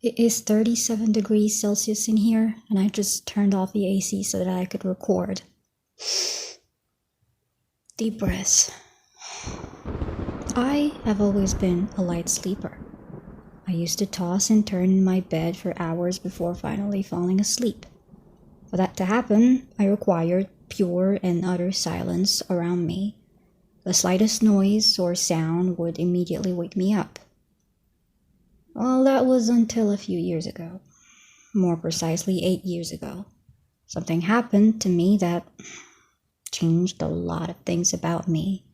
It is 37 degrees Celsius in here, and I just turned off the AC so that I could record. Deep breaths. I have always been a light sleeper. I used to toss and turn in my bed for hours before finally falling asleep. For that to happen, I required pure and utter silence around me. The slightest noise or sound would immediately wake me up. Well, that was until a few years ago. More precisely, 8 years ago. Something happened to me that changed a lot of things about me.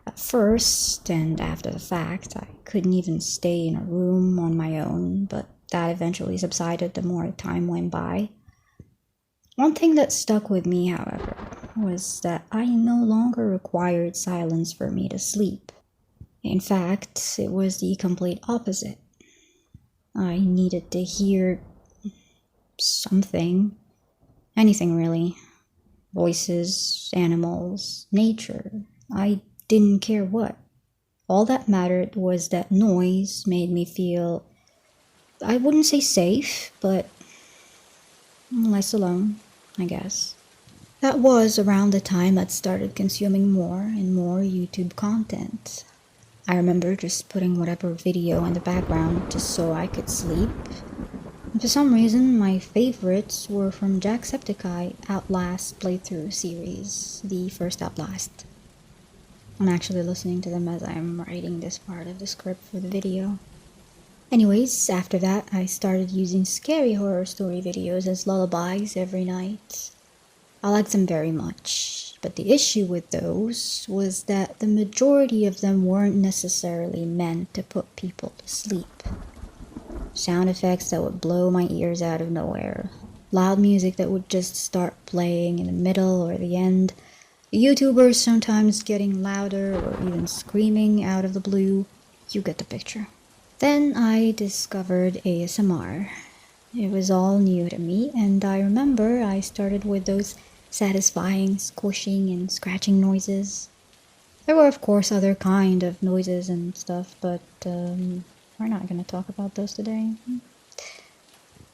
At first, and after the fact, I couldn't even stay in a room on my own, but that eventually subsided the more time went by. One thing that stuck with me, however, was that I no longer required silence for me to sleep. In fact, it was the complete opposite. I needed to hear something. Anything, really. Voices, animals, nature. I didn't care what. All that mattered was that noise made me feel, I wouldn't say safe, but less alone, I guess. That was around the time I'd started consuming more and more YouTube content. I remember just putting whatever video in the background just so I could sleep. And for some reason, my favorites were from Jacksepticeye Outlast playthrough series, the first Outlast. I'm actually listening to them as I'm writing this part of the script for the video. Anyways, after that, I started using scary horror story videos as lullabies every night. I liked them very much, but the issue with those was that the majority of them weren't necessarily meant to put people to sleep. Sound effects that would blow my ears out of nowhere, loud music that would just start playing in the middle or the end, YouTubers sometimes getting louder or even screaming out of the blue. You get the picture. Then I discovered ASMR. It was all new to me, and I remember I started with those satisfying squishing and scratching noises. There were of course other kind of noises and stuff, but we're not going to talk about those today.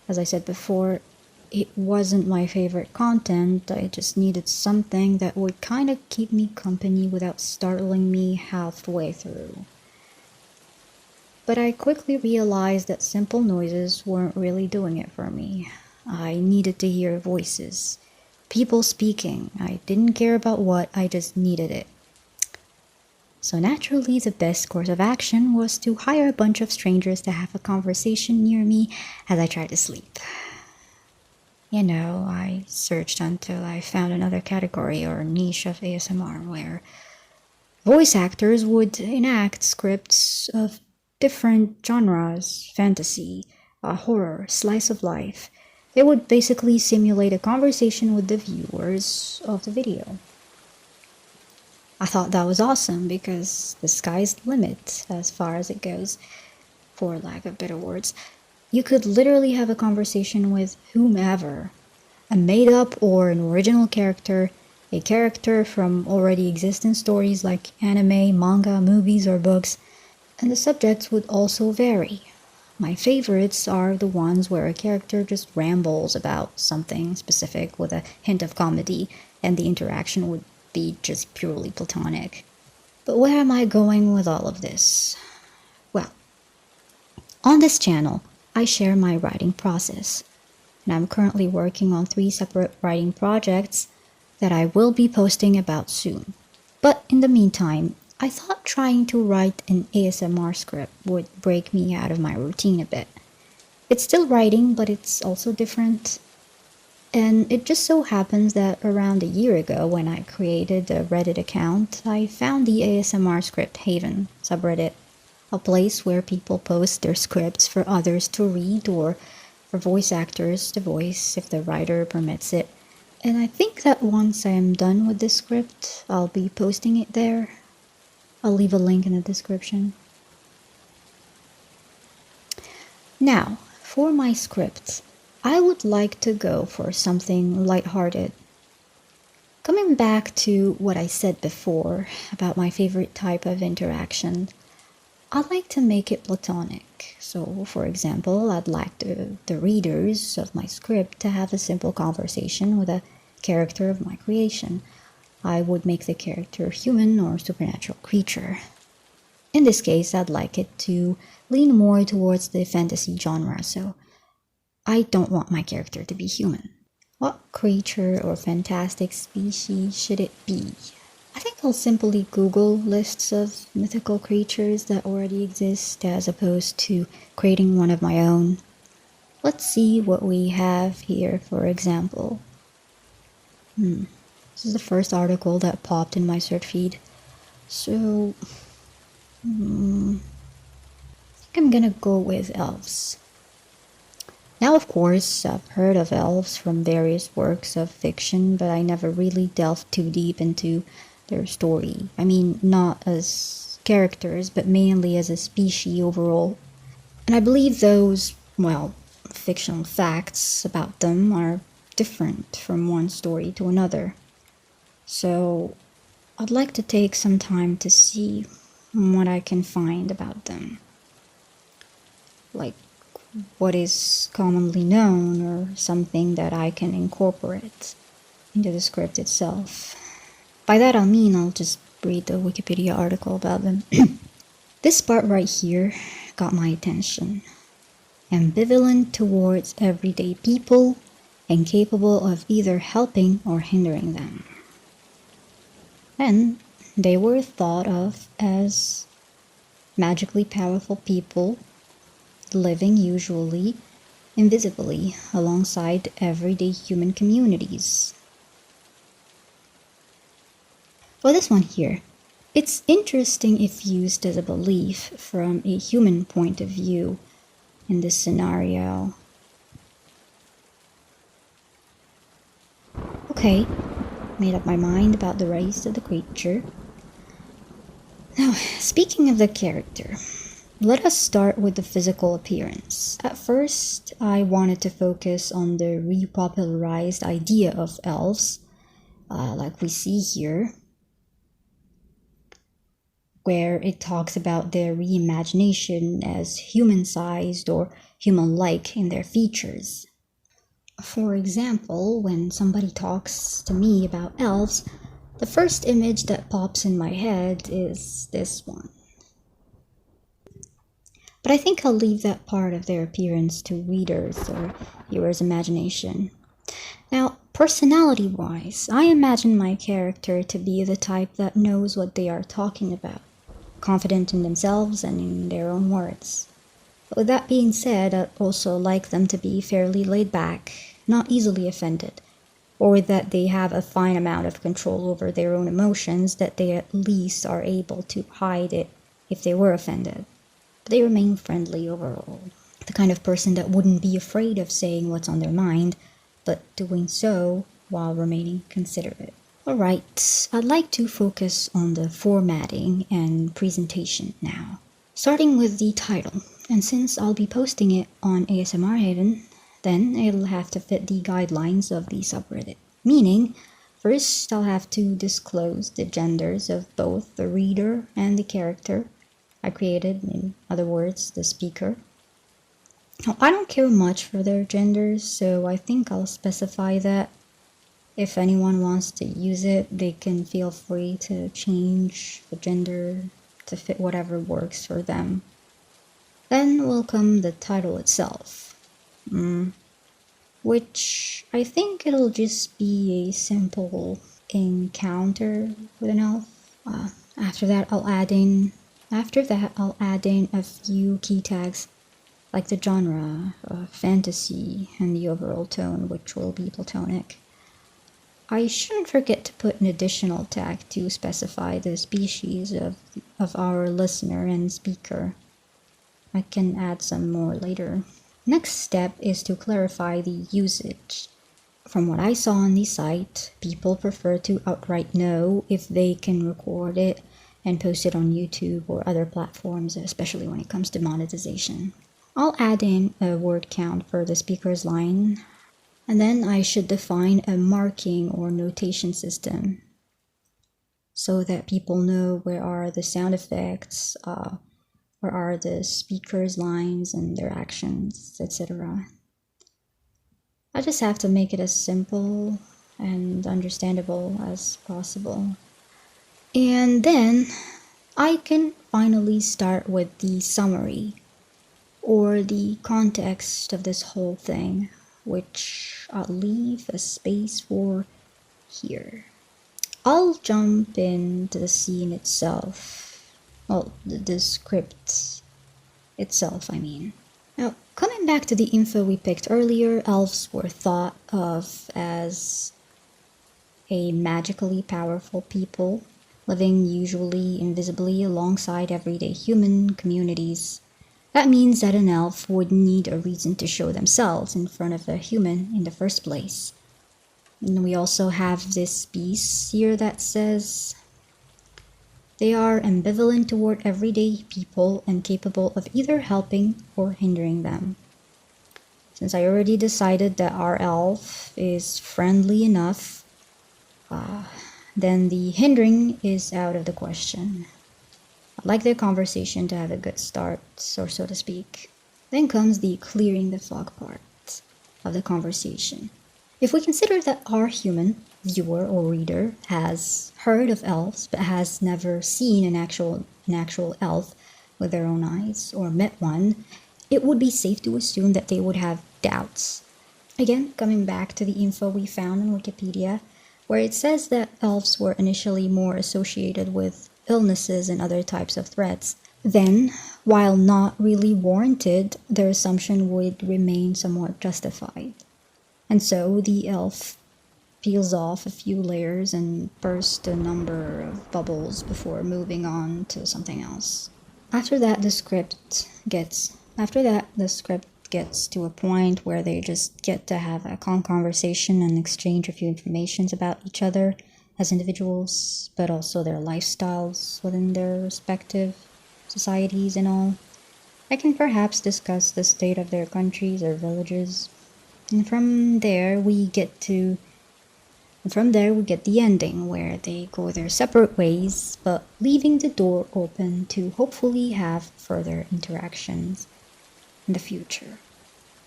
As I said before, it wasn't my favorite content. I just needed something that would kind of keep me company without startling me halfway through. But I quickly realized that simple noises weren't really doing it for me. I needed to hear voices. People speaking. I didn't care about what, I just needed it. So naturally, the best course of action was to hire a bunch of strangers to have a conversation near me as I tried to sleep. You know, I searched until I found another category or niche of ASMR where voice actors would enact scripts of different genres, fantasy, horror, slice of life. They would basically simulate a conversation with the viewers of the video. I thought that was awesome because the sky's the limit as far as it goes, for lack of better words. You could literally have a conversation with whomever, a made-up or an original character, a character from already existing stories like anime, manga, movies, or books, and the subjects would also vary. My favorites are the ones where a character just rambles about something specific with a hint of comedy, and the interaction would be just purely platonic. But where am I going with all of this? Well, on this channel, I share my writing process, and I'm currently working on 3 separate writing projects that I will be posting about soon. But in the meantime, I thought trying to write an ASMR script would break me out of my routine a bit. It's still writing, but it's also different. And it just so happens that around a year ago, when I created a Reddit account, I found the ASMR Script Haven subreddit, a place where people post their scripts for others to read or for voice actors to voice if the writer permits it. And I think that once I am done with this script, I'll be posting it there. I'll leave a link in the description. Now, for my script, I would like to go for something lighthearted. Coming back to what I said before about my favorite type of interaction, I'd like to make it platonic. So, for example, I'd like the readers of my script to have a simple conversation with a character of my creation. I would make the character human or supernatural creature. In this case, I'd like it to lean more towards the fantasy genre, so I don't want my character to be human. What creature or fantastic species should it be? I think I'll simply Google lists of mythical creatures that already exist as opposed to creating one of my own. Let's see what we have here, for example. This is the first article that popped in my search feed. So, I think I'm gonna go with elves. Now, of course, I've heard of elves from various works of fiction, but I never really delved too deep into their story. I mean, not as characters, but mainly as a species overall. And I believe those, well, fictional facts about them are different from one story to another. So, I'd like to take some time to see what I can find about them. Like, what is commonly known or something that I can incorporate into the script itself. By that I mean I'll just read the Wikipedia article about them. This part right here got my attention. Ambivalent towards everyday people and capable of either helping or hindering them. And they were thought of as magically powerful people living usually invisibly alongside everyday human communities. For this one here, it's interesting if used as a belief from a human point of view in this scenario. Okay, made up my mind about the race of the creature. Now, speaking of the character, let us start with the physical appearance. At first, I wanted to focus on the repopularized idea of elves, like we see here, where it talks about their reimagination as human-sized or human-like in their features. For example, when somebody talks to me about elves, the first image that pops in my head is this one. But I think I'll leave that part of their appearance to readers or viewers' imagination. Now, personality-wise, I imagine my character to be the type that knows what they are talking about, confident in themselves and in their own words. But with that being said, I'd also like them to be fairly laid back, not easily offended, or that they have a fine amount of control over their own emotions, that they at least are able to hide it if they were offended. But they remain friendly overall. The kind of person that wouldn't be afraid of saying what's on their mind, but doing so while remaining considerate. Alright, I'd like to focus on the formatting and presentation now. Starting with the title, and since I'll be posting it on ASMR Haven, then it'll have to fit the guidelines of the subreddit. Meaning, first I'll have to disclose the genders of both the reader and the character I created, in other words, the speaker. Now, I don't care much for their genders, so I think I'll specify that. If anyone wants to use it, they can feel free to change the gender to fit whatever works for them. Then will come the title itself, which I think it'll just be a simple encounter with an elf. After that, I'll add in a few key tags like the genre, fantasy, and the overall tone, which will be platonic. I shouldn't forget to put an additional tag to specify the species of our listener and speaker. I can add some more later. Next step is to clarify the usage. From what I saw on the site, people prefer to outright know if they can record it and post it on YouTube or other platforms, especially when it comes to monetization. I'll add in a word count for the speaker's line, and then I should define a marking or notation system so that people know where are the sound effects, or are the speaker's lines and their actions, etc. I just have to make it as simple and understandable as possible. And then I can finally start with the summary or the context of this whole thing, which I'll leave a space for here. I'll jump into the scene itself. Well, the script itself, I mean. Now, coming back to the info we picked earlier, elves were thought of as a magically powerful people, living usually invisibly alongside everyday human communities. That means that an elf would need a reason to show themselves in front of a human in the first place. And we also have this piece here that says they are ambivalent toward everyday people and capable of either helping or hindering them. Since I already decided that our elf is friendly enough, then the hindering is out of the question. I'd like the conversation to have a good start, or so to speak. Then comes the clearing the fog part of the conversation. If we consider that our human viewer or reader has heard of elves but has never seen an actual elf with their own eyes or met one, it would be safe to assume that they would have doubts. Again, coming back to the info we found on Wikipedia, where it says that elves were initially more associated with illnesses and other types of threats, then, while not really warranted, their assumption would remain somewhat justified. And so the elf peels off a few layers and bursts a number of bubbles before moving on to something else. After that, the script gets to a point where they just get to have a calm conversation and exchange a few informations about each other as individuals, but also their lifestyles within their respective societies and all. I can perhaps discuss the state of their countries or villages, and from there we get the ending where they go their separate ways, but leaving the door open to hopefully have further interactions in the future.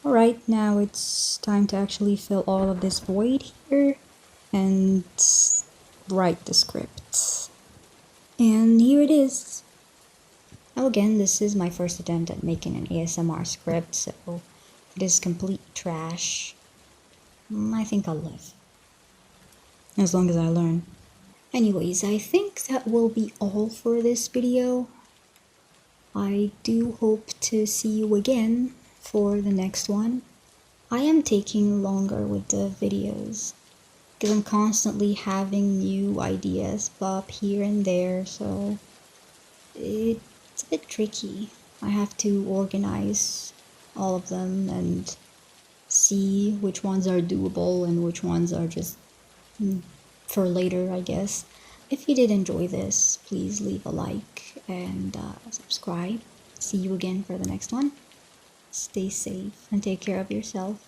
Alright, now it's time to actually fill all of this void here and write the script. And here it is. Now again, this is my first attempt at making an ASMR script, so if it is complete trash, I think I'll live. As long as I learn. Anyways, I think that will be all for this video. I do hope to see you again for the next one. I am taking longer with the videos because I'm constantly having new ideas pop here and there, so it's a bit tricky. I have to organize all of them and see which ones are doable and which ones are just for later, I guess. If you did enjoy this, please leave a like and subscribe. See you again for the next one. Stay safe and take care of yourself.